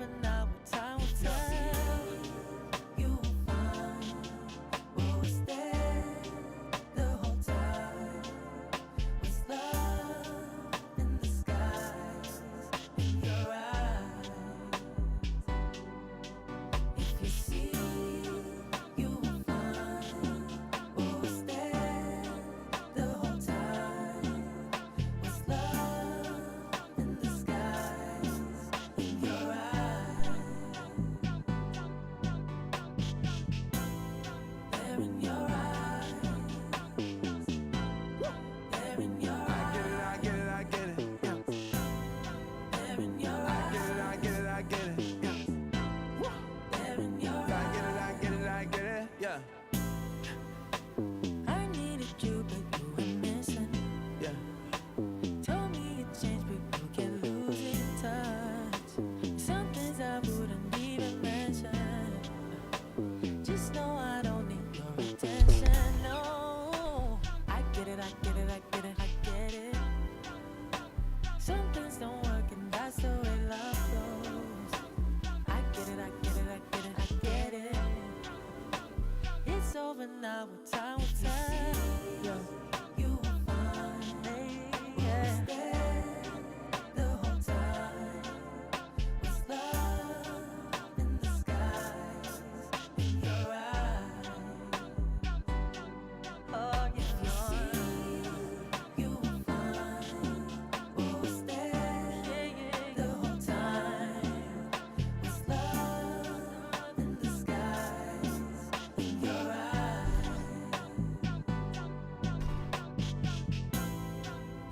over now, what time will tell. You will find what was there the whole time was love in the skies in your eyes. If you see, you will find what was there the whole time was love in the skies in your eyes. There in your eyes. There in your eyes. I get it, I get it, yeah. There in your I eyes. get it, I get it, I get it, yeah. There in your I eyes. get it, I get it, I get it, yeah. I needed you, but you were missing. Yeah. Told me you changed, but you can't lose it in touch. Some things I wouldn't even mention. Just know I don't need your attention. No, I get it, I get it, I get it, I get it. Some things don't work, and that's the way love goes. I get it, I get it, I get it, I get it. It's over now, what time will tell. Yo, you will find was there the whole time was love in the skies in your eyes. Oh, yeah. If you see, you will find what was there the whole time was love in the skies in your eyes.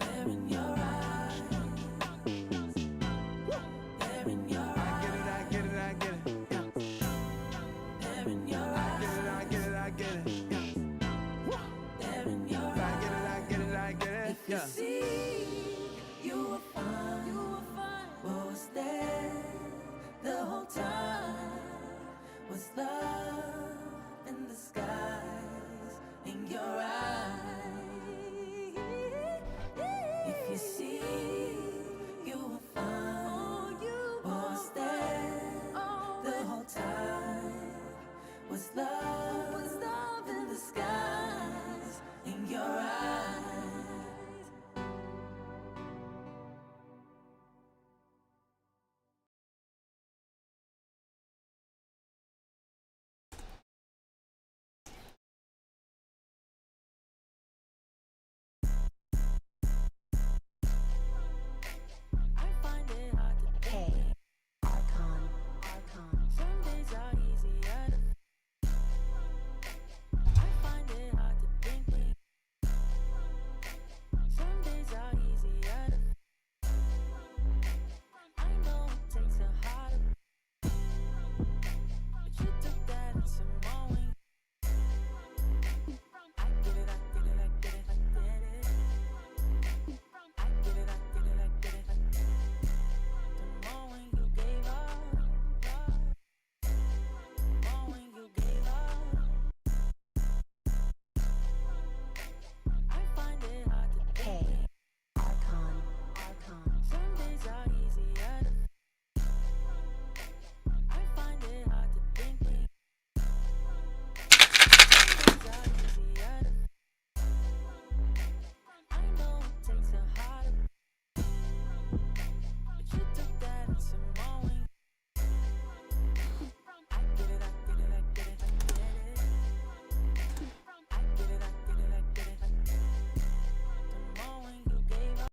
There in your eyes. There in your I get eyes. it, I get it, I get it, yeah. There in your I eyes. get it, I get it, I get it, yeah. There in your I eyes. get it, I get it, I get it, If you yeah. see, you will find what was there the whole time was love in the skies in your eyes. If you see, you will find what was there the whole time was love in the skies in your eyes. I find it hard to think. Some days are easier to. I find it hard to think. Some days are easier to. I know it takes a heart, but you took that and some more. I get it, I get it, I get it, I get it. I get it, I get it, I get it, I get it. The more when you gave up, the more when you gave up. I find it hard to think. Some days are easier to. I find it hard to think. Some days are easier to. I know it takes a heart, but you took that and some more. I get it, I get it, I get it, I get it. I get it, I get it, I get it, I get it. The more when you gave up.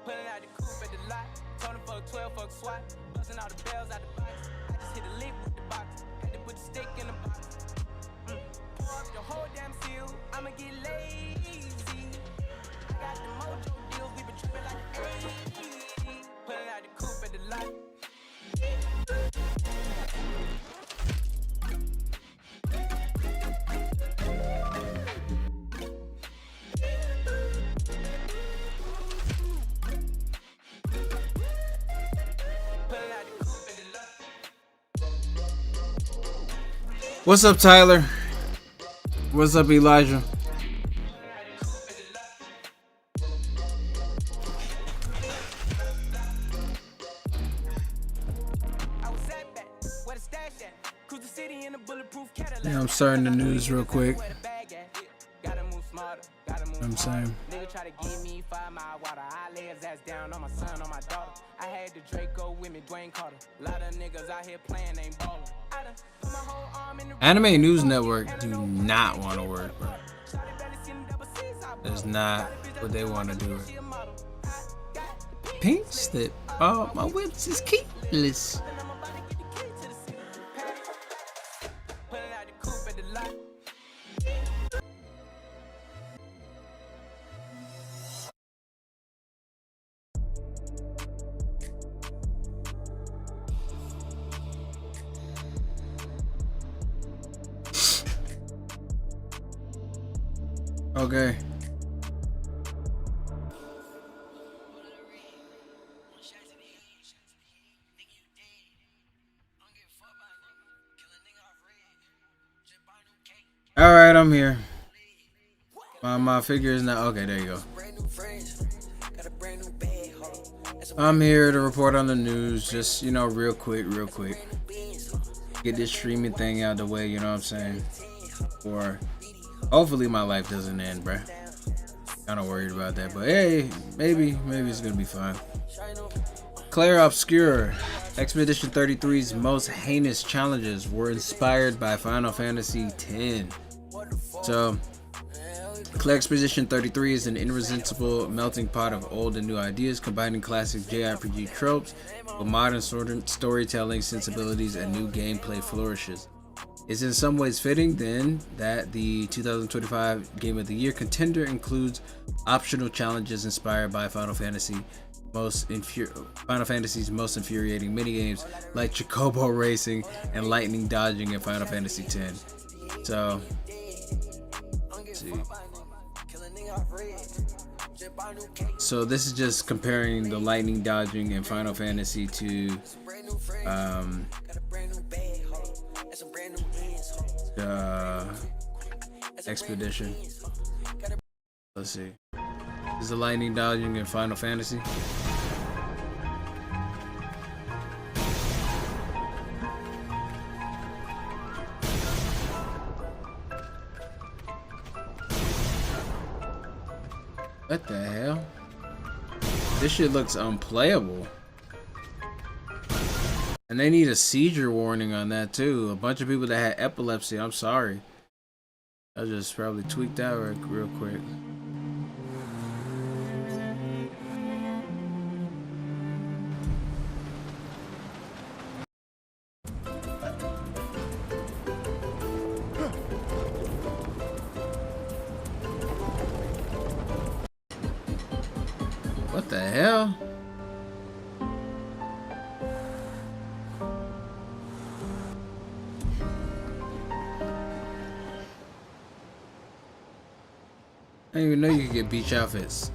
Pulling out the coupe at the lot. Told him fuck 12, fuck SWAT. Busting all the bells out the box. I just hit a lick with the box. Had to put the stick in the box. Pour up the whole damn seal. I'ma get lazy. I got the mojo deals. We been tripping like the 80s. Pulling out the coupe at the lot. What's up, Tyler? What's up, Elijah? Yeah, I'm starting the news real quick. I'm saying. Nigga try to give me 5 mile water. I lay his ass down on my son, on my daughter. I had the Draco with me, Dwayne Carter. Lot of niggas out here playing, ain't ballin'. I done put my whole arm in the Anime News Network do not want to work, bro. That's not what they want to do. Pink slip. Oh, my whips is keyless. Okay. All right, I'm here. My figure is not okay. There you go. I'm here to report on the news. Just real quick. Get this streaming thing out of the way. You know what I'm saying? Or hopefully my life doesn't end, bruh. Kind of worried about that, but hey, maybe it's gonna be fine. Claire Obscure. Expedition 33's most heinous challenges were inspired by Final Fantasy X. So, Claire Expedition 33 is an irresistible melting pot of old and new ideas, combining classic JRPG tropes with modern storytelling sensibilities and new gameplay flourishes. It's in some ways fitting then that the 2025 Game of the Year contender includes optional challenges inspired by Final Fantasy's most infuriating minigames like Chocobo Racing and Lightning Dodging in Final Fantasy X. So, let's see. So this is just comparing the Lightning Dodging in Final Fantasy to Expedition. Let's see. Is the Lightning Dodging in Final Fantasy? What the hell? This shit looks unplayable. And they need a seizure warning on that too. A bunch of people that had epilepsy. I'm sorry. I just probably tweaked out real quick. What the hell? I didn't even know you could get beach outfits.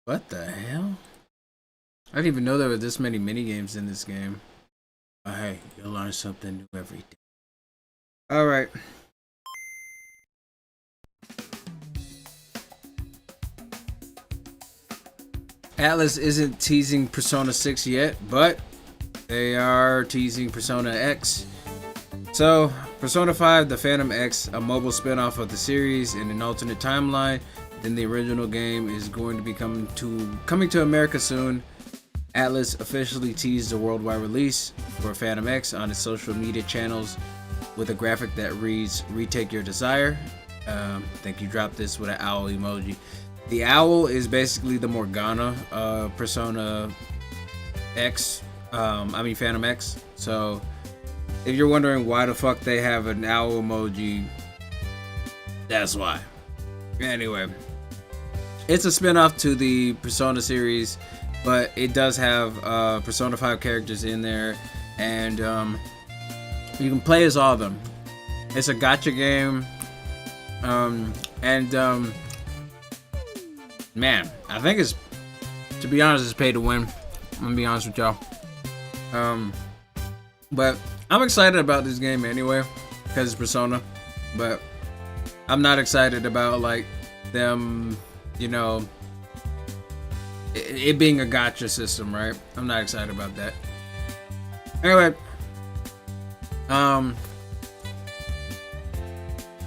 What the hell? I didn't even know there were this many minigames in this game. But hey, you'll learn something new every day. Alright. Atlas isn't teasing Persona 6 yet, but they are teasing Persona X. So, Persona 5 The Phantom X, a mobile spin-off of the series in an alternate timeline than the original game, is going to be coming to America soon. Atlas officially teased a worldwide release for Phantom X on its social media channels with a graphic that reads "Retake Your Desire." I think you dropped this with an owl emoji. The owl is basically the Morgana Persona X, Phantom X. So If you're wondering why the fuck they have an owl emoji, that's why. Anyway, it's a spin-off to the Persona series, but it does have Persona 5 characters in there, and you can play as all of them. It's a gacha game, man, I think it's, to be honest, it's pay to win. I'm gonna be honest with y'all. But I'm excited about this game anyway, because it's Persona, but I'm not excited about like them, you know, it being a gacha system, right? I'm not excited about that. Anyway,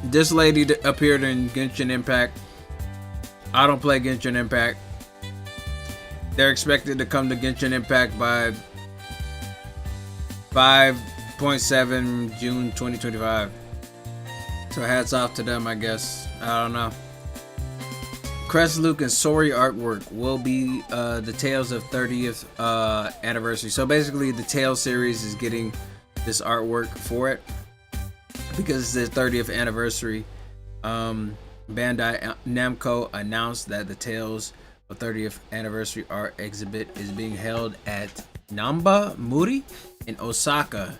this lady appeared in Genshin Impact. I don't play Genshin Impact. They're expected to come to Genshin Impact by 5.7 June 2025. So hats off to them, I guess. I don't know. Crest, Luke, and Sori artwork will be the Tales of 30th anniversary. So basically, the Tales series is getting this artwork for it because it's the 30th anniversary. Bandai Namco announced that the Tales of 30th anniversary art exhibit is being held at Namba Muri in Osaka.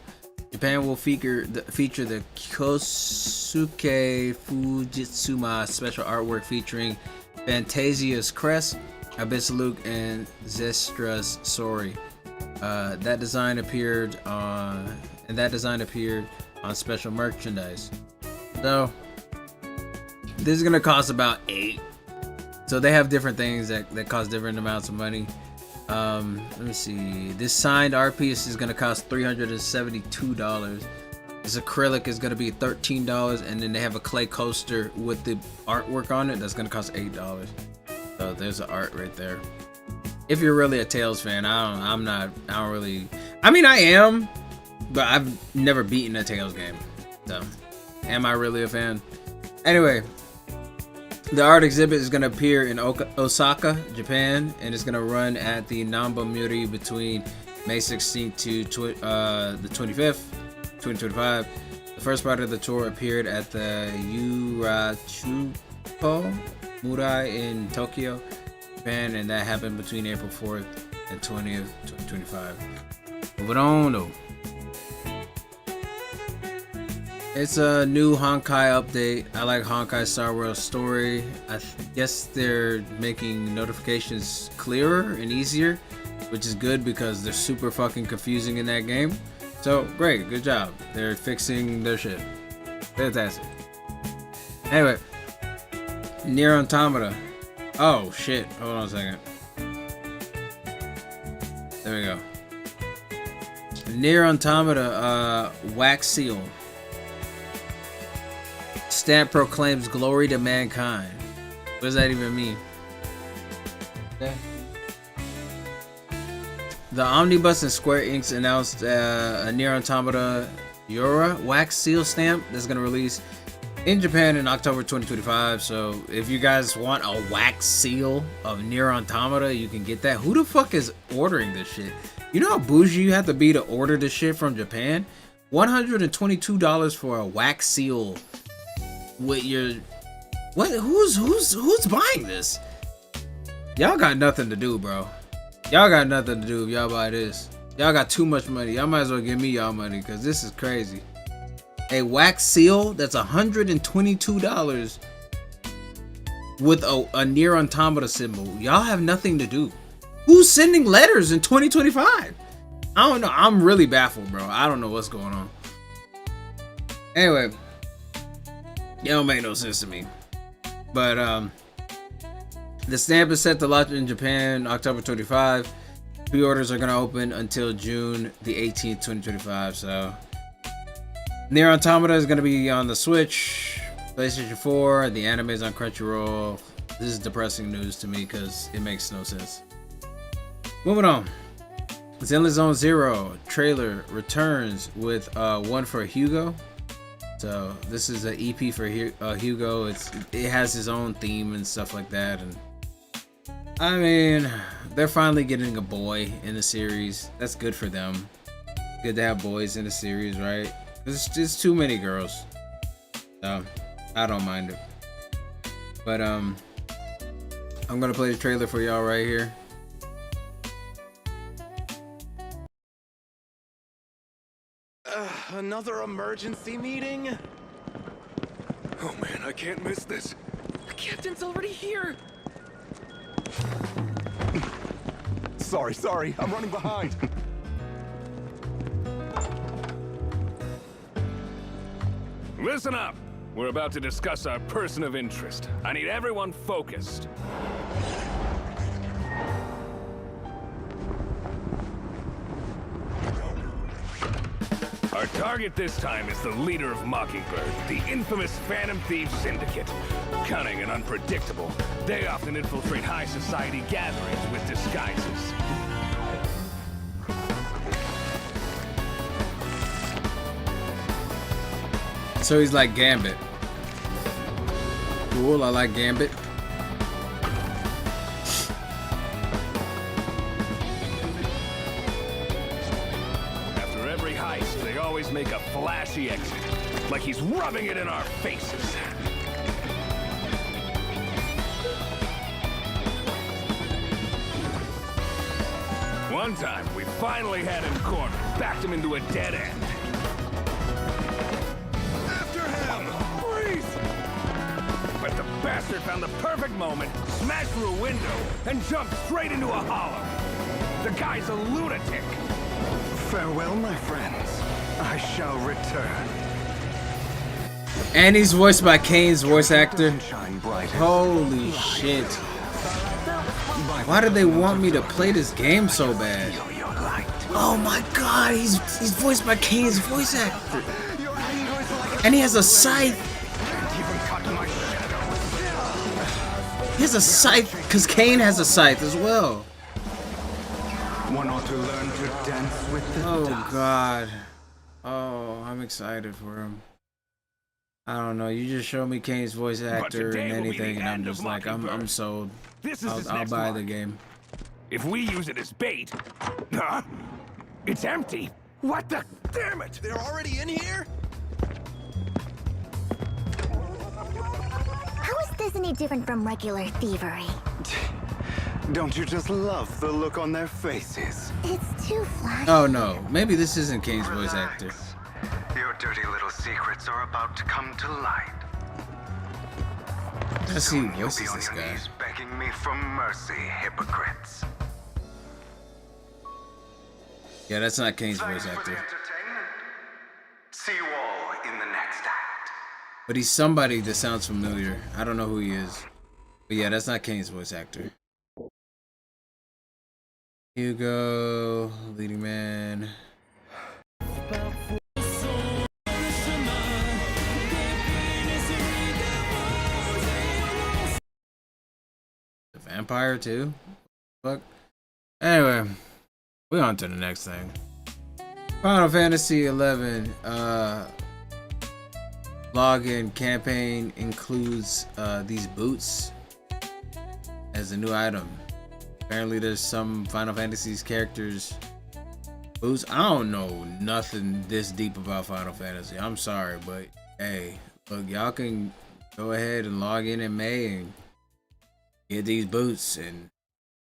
Japan will feature the Kosuke Fujitsuma special artwork featuring Fantasia's Crest, Abyss Luke, and Zestra's Sori. That design appeared on special merchandise. So this is gonna cost about $8. So they have different things that cost different amounts of money. Let me see. This signed art piece is gonna cost $372. This acrylic is gonna be $13, and then they have a clay coaster with the artwork on it that's gonna cost $8. So there's the art right there. If you're really a Tales fan, I don't really. I mean, I am, but I've never beaten a Tales game. So, am I really a fan? Anyway, the art exhibit is going to appear in Osaka, Japan, and it's going to run at the Namba Muri between May 16th to the 25th, 2025. The first part of the tour appeared at the Urachupo Murai in Tokyo, Japan, and that happened between April 4th and 20th, 2025. Moving on, though. It's a new Honkai update. I like Honkai Star Wars Story. I guess they're making notifications clearer and easier, which is good because they're super fucking confusing in that game. So, great. Good job. They're fixing their shit. Fantastic. Anyway, Nier Automata. Oh, shit. Hold on a second. There we go. Nier Automata wax seal. Stamp proclaims glory to mankind. What does that even mean? Okay. The Omnibus and Square Enix announced a Nier Automata Yura wax seal stamp that's going to release in Japan in October 2025. So if you guys want a wax seal of Nier Automata, you can get that. Who the fuck is ordering this shit? You know how bougie you have to be to order this shit from Japan? $122 for a wax seal. With your what? Who's buying this? Y'all got nothing to do, bro. Y'all got nothing to do if y'all buy this. Y'all got too much money. Y'all might as well give me y'all money because this is crazy. A wax seal that's $122 with a Nier Automata symbol. Y'all have nothing to do. Who's sending letters in 2025? I don't know. I'm really baffled, bro. I don't know what's going on. Anyway. It don't make no sense to me. But the stamp is set to launch in Japan October 25. Pre-orders are gonna open until June the 18th, 2025. So Nier Automata is gonna be on the Switch, PlayStation 4, the anime is on Crunchyroll. This is depressing news to me because it makes no sense. Moving on. Zenless Zone Zero trailer returns with one for Hugo. So this is an EP for Hugo. It has his own theme and stuff like that, and I mean, they're finally getting a boy in the series. That's good for them. good to have boys in the series, right? There's just too many girls. So I don't mind it. But I'm gonna play the trailer for y'all right here. Another emergency meeting? Oh man, I can't miss this. The captain's already here! Sorry, I'm running behind. Listen up. We're about to discuss our person of interest. I need everyone focused. Our target this time is the leader of Mockingbird, the infamous Phantom Thieves Syndicate. Cunning and unpredictable, they often infiltrate high society gatherings with disguises. So he's like Gambit. Cool, I like Gambit. After every heist, they always make a flashy exit, like he's rubbing it in our faces. One time, we finally had him cornered, backed him into a dead end. After him! Freeze! But the bastard found the perfect moment, smashed through a window, and jumped straight into a hollow. The guy's a lunatic. Farewell, my friends. I shall return. And he's voiced by Kane's voice actor. Shine bright. Holy shit. Why did they want me to play this game so bad? Oh my god, he's voiced by Kane's voice actor. And he has a scythe. He has a scythe, because Kane has a scythe as well. One ought to learn to dance with the Oh dust. god. Oh, I'm excited for him. I don't know, you just show me Kane's voice actor today and will be the anything and I'm end of just like, I'm Mockingbird. sold. This is his I'll next buy mark. the game. If we use it as bait... Huh? It's empty. What the... Damn it! They're already in here? How is this any different from regular thievery? Don't you just love the look on their faces? It's too flashy. Oh no, maybe this isn't Kane's voice actor. Your dirty little secrets are about to come to light. Let's see who You'll be voices on this your guy. knees begging me for mercy, hypocrites. Yeah, that's not Kane's Thanks voice for the actor. entertainment. See you all in the next act. But he's somebody that sounds familiar. I don't know who he is. But yeah, that's not Kane's voice actor. Hugo, leading man. The vampire too? Fuck. Anyway, we're on to the next thing. Final Fantasy 11 login campaign includes these boots as a new item. Apparently there's some Final Fantasy's characters boots. I don't know nothing this deep about Final Fantasy. I'm sorry, but hey, look, y'all can go ahead and log in May and get these boots and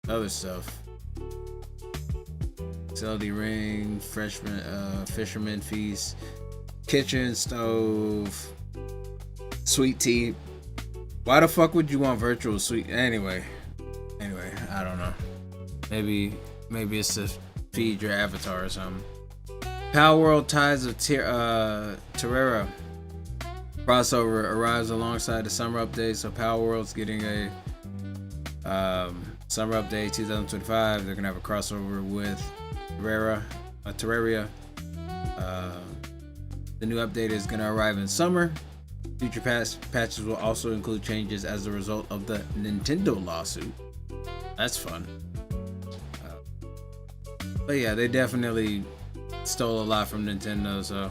other stuff. Facility ring, fisherman feast, kitchen stove, sweet tea. Why the fuck would you want virtual sweet? Anyway, I don't know. Maybe it's to feed your avatar or something. Power World Tides of Terrera crossover arrives alongside the summer update, so Power World's getting a summer update 2025. They're gonna have a crossover with Terraria. The new update is gonna arrive in summer. Future patches will also include changes as a result of the Nintendo lawsuit. That's fun. But yeah, they definitely stole a lot from Nintendo, so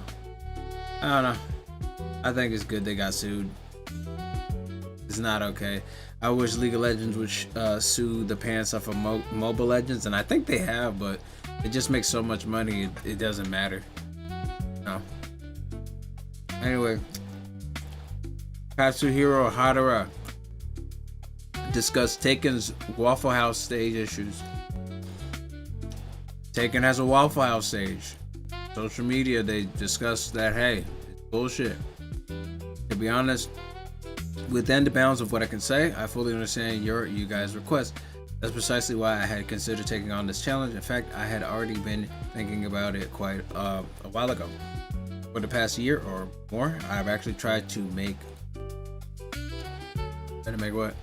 I don't know. I think it's good they got sued. It's not okay. I wish League of Legends would sue the pants off of Mobile Legends, and I think they have, but it just makes so much money. It doesn't matter. No. Anyway, Katsuhiro Hadara discussed Taken's Waffle House stage issues. Taken has a Waffle House stage. Social media, they discussed that, hey, it's bullshit. To be honest, within the bounds of what I can say, I fully understand you guys' request. That's precisely why I had considered taking on this challenge. In fact, I had already been thinking about it quite a while ago. For the past year or more, I've actually tried to make what?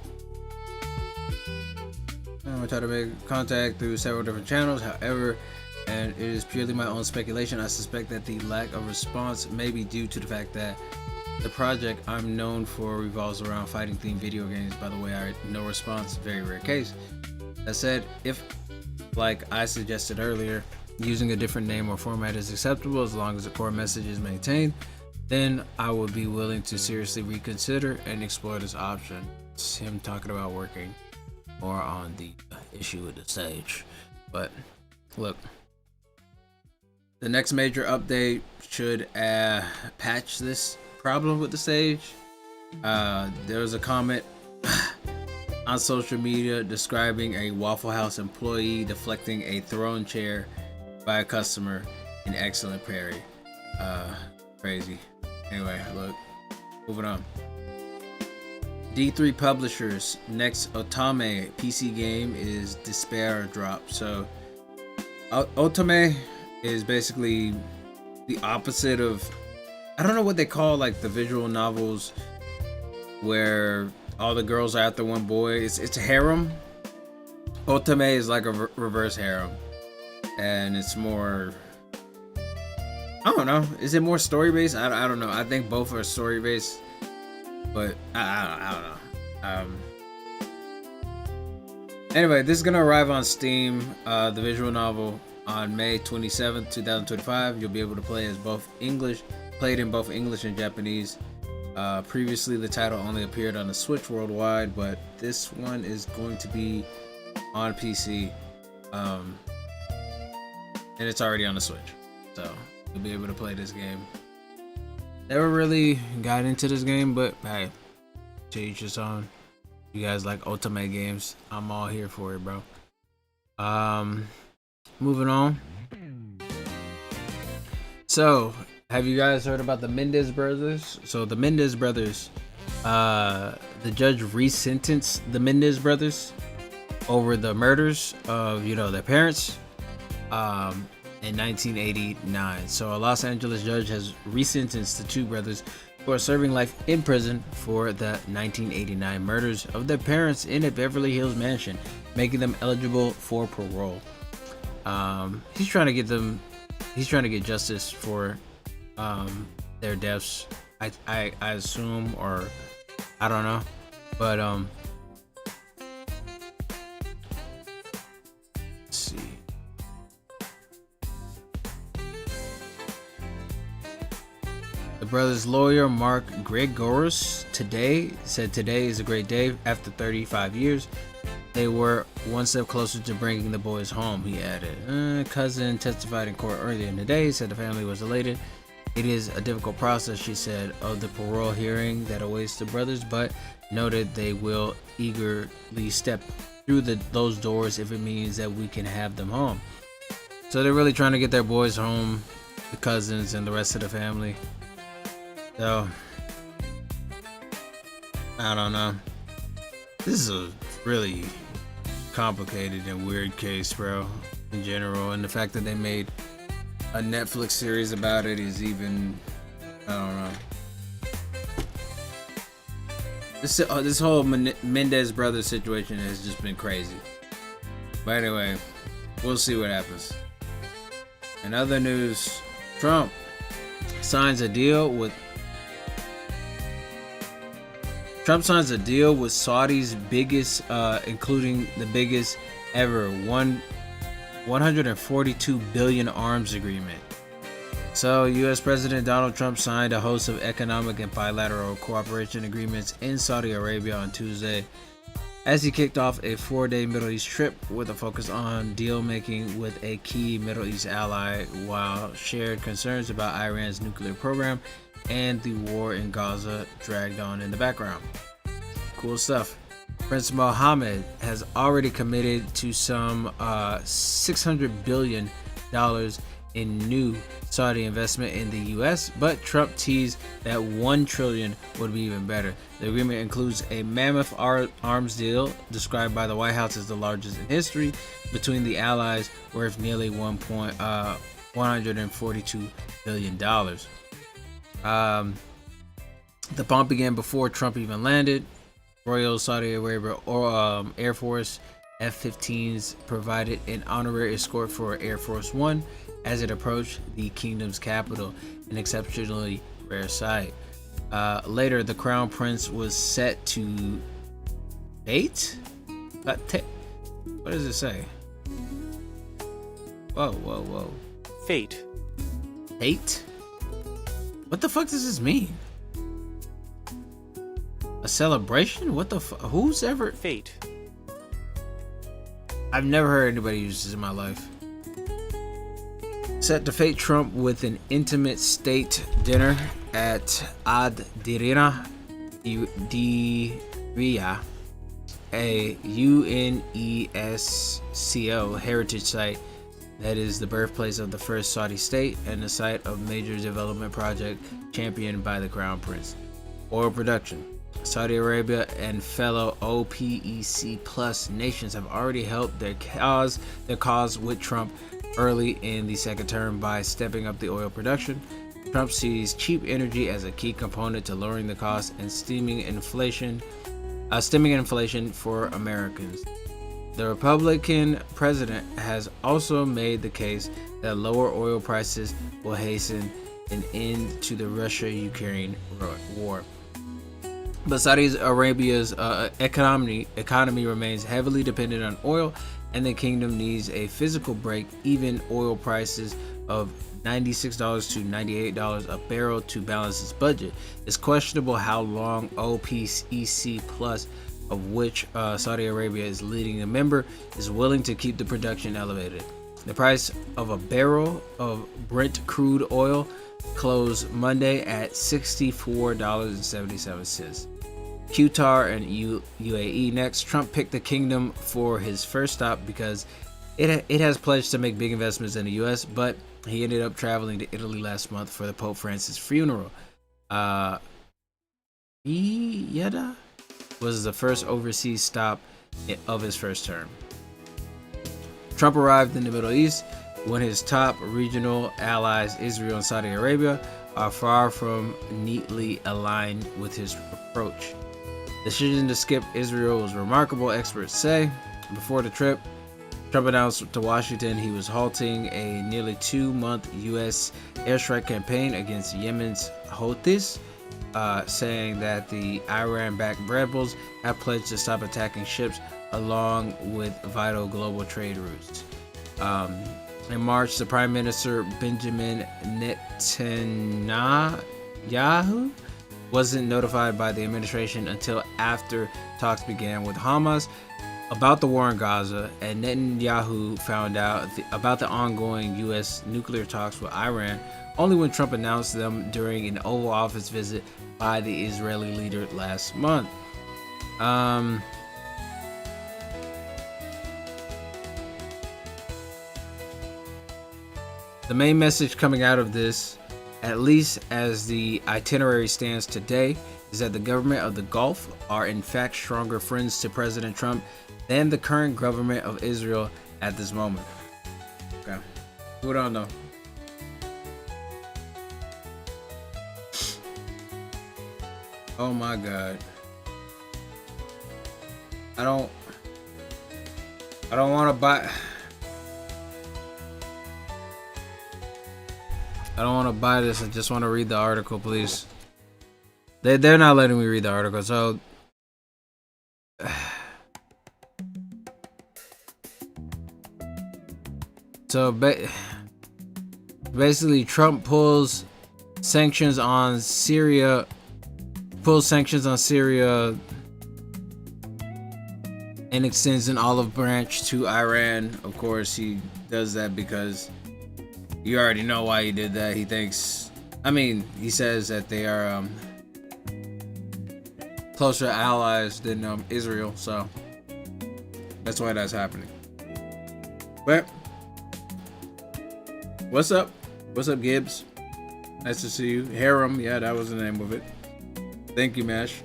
I try to make contact through several different channels. However, and it is purely my own speculation, I suspect that the lack of response may be due to the fact that the project I'm known for revolves around fighting themed video games. By the way, no response, very rare case. That said, if, like I suggested earlier, using a different name or format is acceptable as long as the core message is maintained, then I would be willing to seriously reconsider and explore this option. It's him talking about working more on the issue with the stage. But look, the next major update should patch this problem with the stage. There was a comment on social media describing a Waffle House employee deflecting a thrown chair by a customer in excellent parry. Crazy. Anyway, look, moving on. D3 Publishers next Otome PC game is Despair drop. So Otome is basically the opposite of, I don't know what they call like the visual novels where all the girls are after one boy. It's a harem. Otome is like a reverse harem, and it's more, I don't know, is it more story based? I don't know. I think both are story based, but I don't know. Anyway, this is gonna arrive on Steam, the visual novel, on May 27th, 2025. You'll be able to play as played in both English and Japanese. Previously, the title only appeared on the Switch worldwide, but this one is going to be on PC, and it's already on the Switch, so you'll be able to play this game. Never really got into this game, but hey, to each his own. You guys like Otome games, I'm all here for it, bro. Moving on. So, have you guys heard about the Mendez brothers? So the Mendez brothers, the judge resentenced the Mendez brothers over the murders of, their parents, in 1989. So a Los Angeles judge has resentenced the two brothers who are serving life in prison for the 1989 murders of their parents in a Beverly Hills mansion, making them eligible for parole. He's trying to get justice for their deaths, I assume, or I don't know, but let's see. The brothers' lawyer Mark Gregoris said today is a great day. After 35 years, they were one step closer to bringing the boys home, he added. Cousin testified in court earlier in the day, said the family was elated. It is a difficult process, she said, of the parole hearing that awaits the brothers, but noted they will eagerly step through those doors if it means that we can have them home. So they're really trying to get their boys home, the cousins and the rest of the family. So, I don't know. This is a really complicated and weird case, bro, in general. And the fact that they made a Netflix series about it is even, I don't know. This whole Mendez brothers situation has just been crazy. But anyway, we'll see what happens. In other news, Trump signs a deal with Saudi's biggest, including the biggest ever, 142 billion arms agreement. So, U.S. President Donald Trump signed a host of economic and bilateral cooperation agreements in Saudi Arabia on Tuesday, as he kicked off a 4-day Middle East trip with a focus on deal making with a key Middle East ally, while shared concerns about Iran's nuclear program and the war in Gaza dragged on in the background. Cool stuff. Prince Mohammed has already committed to some $600 billion in new Saudi investment in the US, but Trump teased that $1 trillion would be even better. The agreement includes a mammoth arms deal described by the White House as the largest in history between the allies, worth nearly $142 billion. The bump began before Trump even landed. Royal Saudi Arabia Air Force F-15s provided an honorary escort for Air Force One as it approached the kingdom's capital, an exceptionally rare sight. Later, the crown prince was set to date? What does it say? Whoa. Fate. Date? What the fuck does this mean? A celebration? What the fuck? Who's ever? Fate. I've never heard anybody use this in my life. Set to fate Trump with an intimate state dinner at Ad Dirina Diriyah, a UNESCO heritage site that is the birthplace of the first Saudi state and the site of major development project championed by the Crown Prince. Oil production. Saudi Arabia and fellow OPEC plus nations have already helped their cause with Trump early in the second term by stepping up the oil production. Trump sees cheap energy as a key component to lowering the cost and stemming inflation for Americans. The Republican president has also made the case that lower oil prices will hasten an end to the Russia-Ukraine war. But Saudi Arabia's economy remains heavily dependent on oil, and the kingdom needs a physical break. Even oil prices of $96 to $98 a barrel to balance its budget. It's questionable how long OPEC plus, of which Saudi Arabia is leading a member, is willing to keep the production elevated. The price of a barrel of Brent crude oil closed Monday at $64.77. Qatar and UAE next. Trump picked the kingdom for his first stop because it has pledged to make big investments in the U.S., but he ended up traveling to Italy last month for the Pope Francis funeral. Jeddah was the first overseas stop of his first term. Trump arrived in the Middle East when his top regional allies, Israel and Saudi Arabia, are far from neatly aligned with his approach. The decision to skip Israel was remarkable, experts say. Before the trip, Trump announced to Washington he was halting a nearly 2-month U.S. airstrike campaign against Yemen's Houthis, saying that the Iran-backed rebels have pledged to stop attacking ships along with vital global trade routes. In March, the Prime Minister Benjamin Netanyahu wasn't notified by the administration until after talks began with Hamas about the war in Gaza, and Netanyahu found out about the ongoing U.S. nuclear talks with Iran only when Trump announced them during an Oval Office visit by the Israeli leader last month. The main message coming out of this, at least as the itinerary stands today, is that the government of the Gulf are in fact stronger friends to President Trump than the current government of Israel at this moment. Okay. Who don't know? Oh my God. I don't want to buy. I don't want to buy this. I just want to read the article, please. They're not letting me read the article, so basically Trump pulls sanctions on Syria and extends an olive branch to Iran. Of course, he does that because you already know why he did that. He thinks, I mean, he says that they are closer allies than Israel, so that's why that's happening. But what's up? What's up, Gibbs? Nice to see you. Harem, yeah, that was the name of it. Thank you, Mash.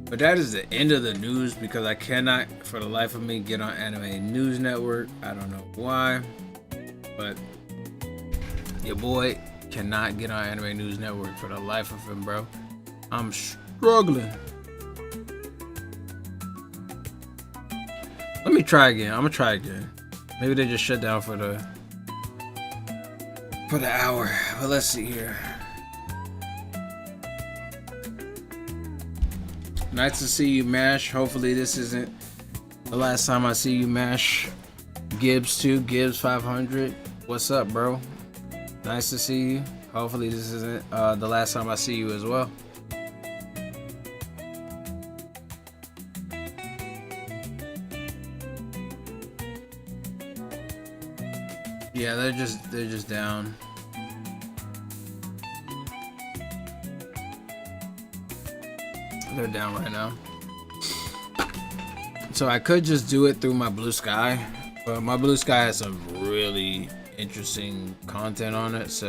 But that is the end of the news because I cannot, for the life of me, get on Anime News Network. I don't know why, but your boy cannot get on Anime News Network for the life of him, bro. I'm struggling. Let me try again. I'm gonna try again. Maybe they just shut down for the hour. But let's see here. Nice to see you, Mash. Hopefully this isn't the last time I see you, Mash. Gibbs too. Gibbs 500. What's up, bro? Nice to see you. Hopefully this isn't the last time I see you as well. Yeah, they're just down. They're down right now. So I could just do it through my Blue Sky, but my Blue Sky has some really interesting content on it, so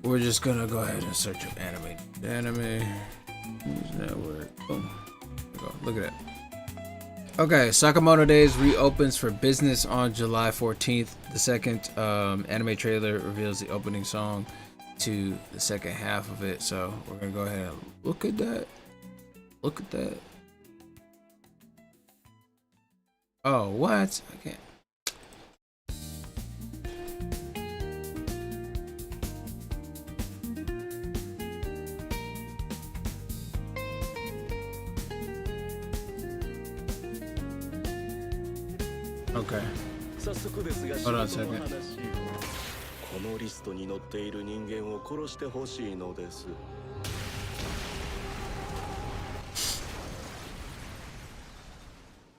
we're just gonna go ahead and search up Anime News Network. Boom. Look at that. Okay, Sakamoto Days reopens for business on July 14th. The second anime trailer reveals the opening song to the second half of it. So we're gonna go ahead and look at that. Look at that. Oh, what? I can't. Okay. Hold on a second. このリストに載っている人間を殺してほしいのです。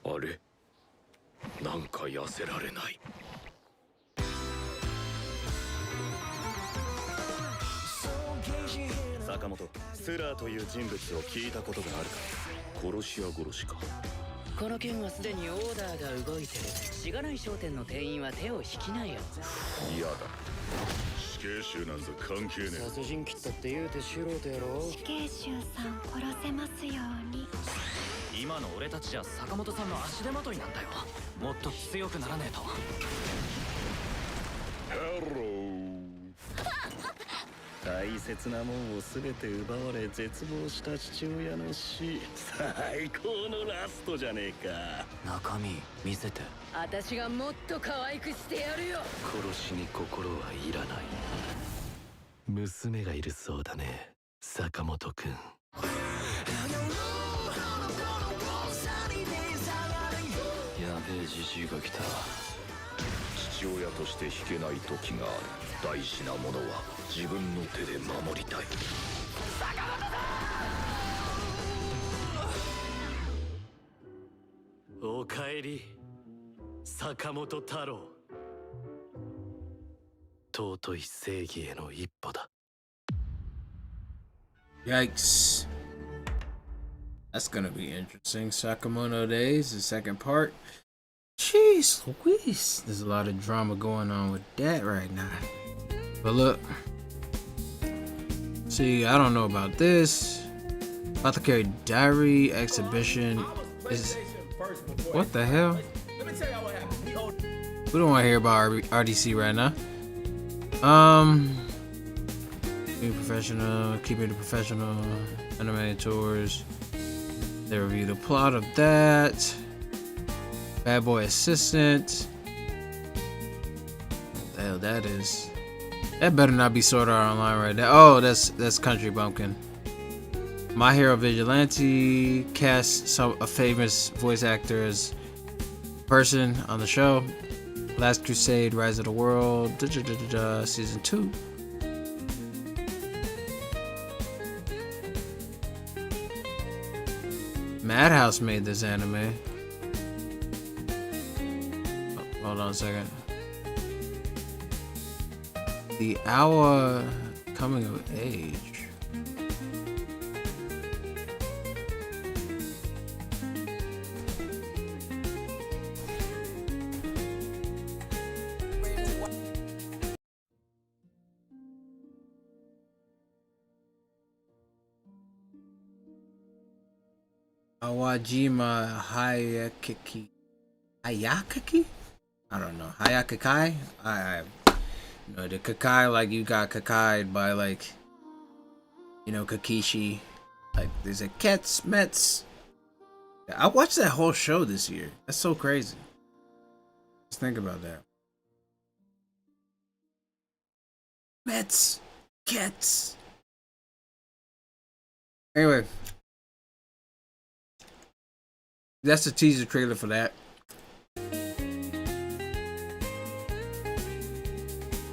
あれ？なんか痩せられない。坂本、スラーという人物を聞いたことがあるか？殺し屋殺しか。この件はすでにオーダーが動いてる。しがない商店の店員は手を引きなよ。嫌だ。死刑囚なんざ関係ねえ。殺人鬼ったって言うて素人やろ。死刑囚さん殺せますように。今の俺たちじゃ坂本さんの足手まといなんだよ。もっと強くならねえと。ハロー。大切なもんを全て奪われ絶望した父親の死。最高のラストじゃねえか。中身見せて。私がもっと可愛くしてやるよ。殺しに心はいらない。娘がいるそうだね、坂本くん。やべえじじいが来た。父親として引けない時がある。大事なものは自分の手で守りたい。おかえり、坂本太郎。尊い正義への一歩だ。Yikes. That's gonna be interesting. Sakamoto Days, the second part. Jeez Louise. There's a lot of drama going on with that right now. But look. See, I don't know about this. Apothecary Diary exhibition is... What the hell? We don't want to hear about RDC right now. Keeping the professional animated tours. They review the plot of that. Bad Boy Assistant. What the hell that is? That better not be Sword Art Online right there. Oh, that's Country Bumpkin. My Hero Vigilante cast a famous voice actor as person on the show. Last Crusade, Rise of the World, season 2. Madhouse made this anime. Oh, hold on a second. The Hour Coming of Age. Awajima Hayakaki. Hayakaki? I don't know. Hayakakai? No, the Kakai, like you got Kakai'd by like, you know, Kakishi. Like there's a Kets, Mets. I watched that whole show this year. That's so crazy. Just think about that. Mets, Kets. Anyway. That's the teaser trailer for that.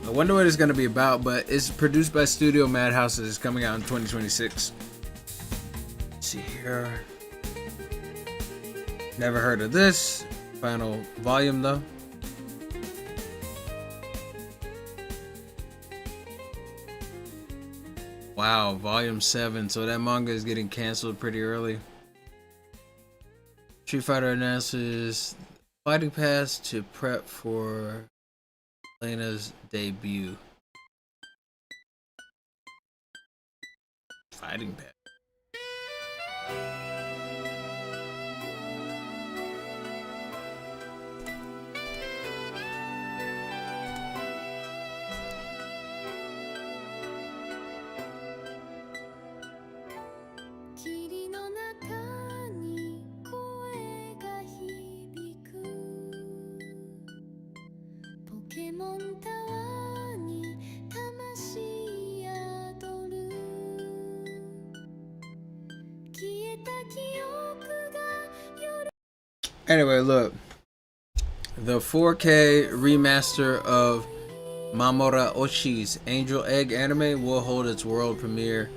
I wonder what it's going to be about, but it's produced by Studio Madhouse and it's coming out in 2026. Let's see here. Never heard of this. Final volume though. Wow, volume 7. So that manga is getting canceled pretty early. Street Fighter announces Fighting Pass to prep for Lena's debut. Fighting Pass. Anyway, look. The 4K remaster of Mamora Oshi's Angel Egg anime will hold its world premiere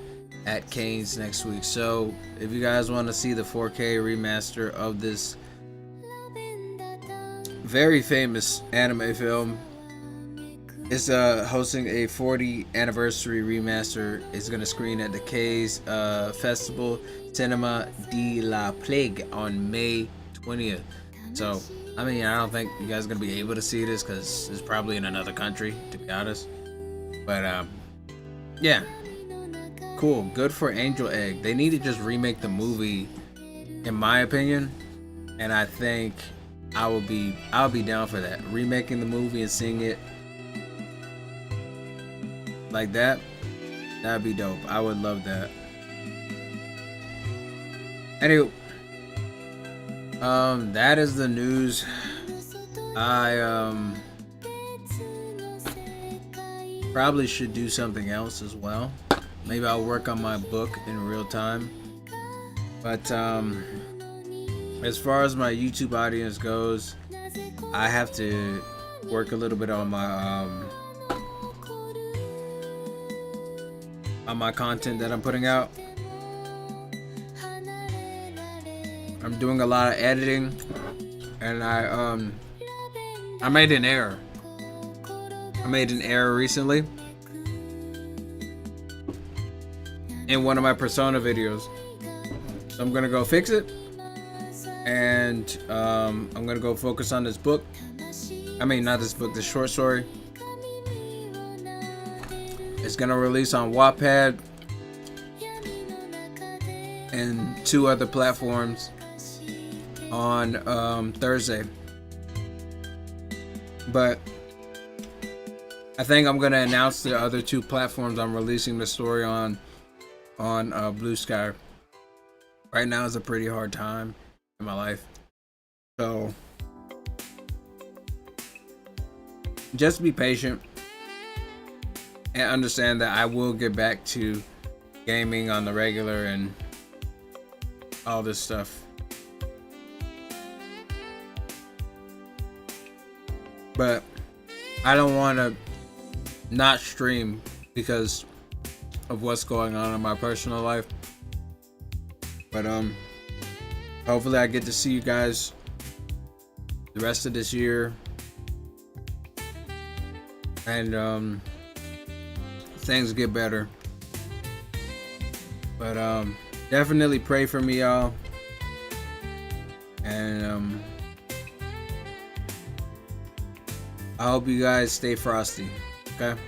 at Cannes next week. So, if you guys want to see the 4K remaster of this very famous anime film, it's hosting a 40th anniversary remaster. It's going to screen at the Cannes Festival Cinema de la Plague on May 20th. So, I mean, I don't think you guys are going to be able to see this because it's probably in another country, to be honest. But, yeah. Cool. Good for Angel Egg. They need to just remake the movie, in my opinion. And I think I'll be down for that. Remaking the movie and seeing it like that, that'd be dope. I would love that. Anyway, that is the news. I probably should do something else as well. Maybe I'll work on my book in real time. But as far as my YouTube audience goes, I have to work a little bit on my content that I'm putting out. I'm doing a lot of editing, and I made an error. I made an error recently in one of my Persona videos. So I'm gonna go fix it, and I'm gonna go focus on this book. I mean, not this book, this short story. It's gonna release on Wattpad and 2 other platforms on Thursday. But I think I'm gonna announce the other 2 platforms I'm releasing the story on Blue Sky. Right now is a pretty hard time in my life, so just be patient and understand that I will get back to gaming on the regular and all this stuff. But I don't want to not stream because of what's going on in my personal life. But Hopefully I get to see you guys the rest of this year. And things get better. But definitely pray for me, y'all. And I hope you guys stay frosty. Okay?